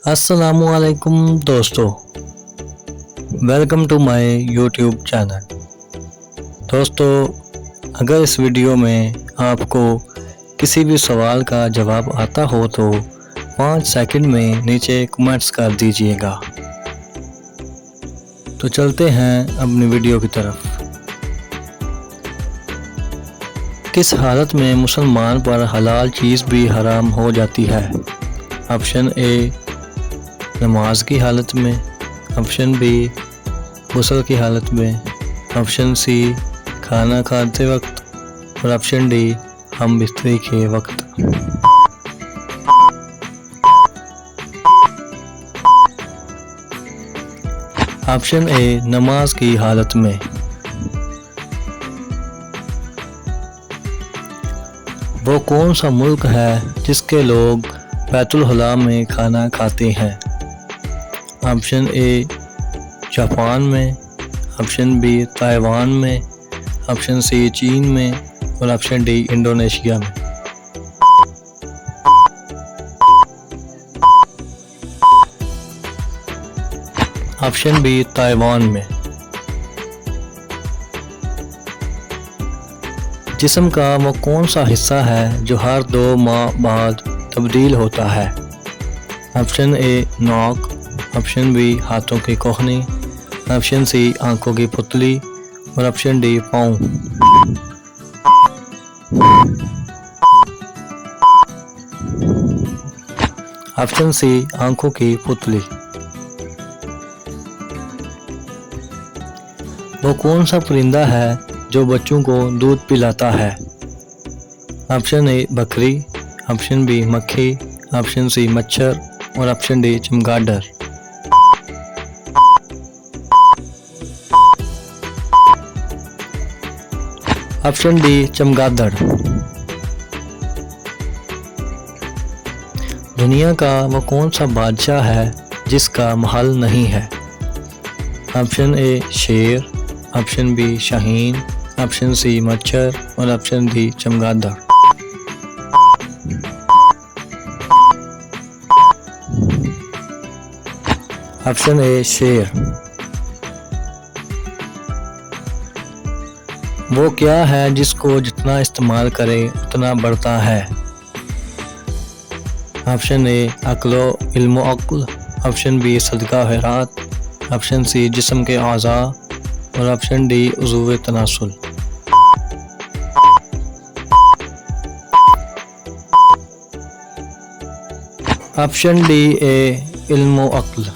अस्सलामुअलैकुम दोस्तों, welcome to my YouTube channel. दोस्तों, अगर इस वीडियो में आपको किसी भी सवाल का जवाब आता हो तो 5 सेकंड में नीचे कमेंट्स कर दीजिएगा। तो चलते हैं अपनी वीडियो की तरफ। किस हालत में मुसलमान पर हलाल चीज़ भी हराम हो जाती है? ऑप्शन ए, नमाज की हालत में। ऑप्शन बी, गुस्ल की हालत में। ऑप्शन सी, खाना खाते वक्त। और ऑप्शन डी, हम बिस्तरी के वक्त। ऑप्शन ए, नमाज की हालत में। वो कौन सा मुल्क है जिसके लोग बैतुल हला में खाना खाते हैं? ऑप्शन ए, जापान में। ऑप्शन बी, ताइवान में। ऑप्शन सी, चीन में। और ऑप्शन डी, इंडोनेशिया में। ऑप्शन बी, ताइवान में। जिस्म का वो कौन सा हिस्सा है जो हर 2 माह बाद तब्दील होता है? ऑप्शन ए, नाक। ऑप्शन बी, हाथों की कोहनी। ऑप्शन सी, आंखों की पुतली। और ऑप्शन डी, पाँव। ऑप्शन सी, आंखों की पुतली। वो कौन सा परिंदा है जो बच्चों को दूध पिलाता है? ऑप्शन ए, बकरी। ऑप्शन बी, मक्खी। ऑप्शन सी, मच्छर। और ऑप्शन डी, चमगादड़। ऑप्शन डी, चमगादड़। दुनिया का वो कौन सा बादशाह है जिसका महल नहीं है? ऑप्शन ए, शेर। ऑप्शन बी, शाहीन। ऑप्शन सी, मच्छर। और ऑप्शन डी, चमगादड़। ऑप्शन ए, शेर। वो क्या है जिसको जितना इस्तेमाल करे उतना बढ़ता है? ऑप्शन ए, अक्लो इल्मो अक्ल। ऑप्शन बी, सदका खैरात। ऑप्शन सी, जिस्म के आज़ा। और ऑप्शन डी, उज़ूवे तनासुल। ऑप्शन डी ए, इल्मो अक्ल।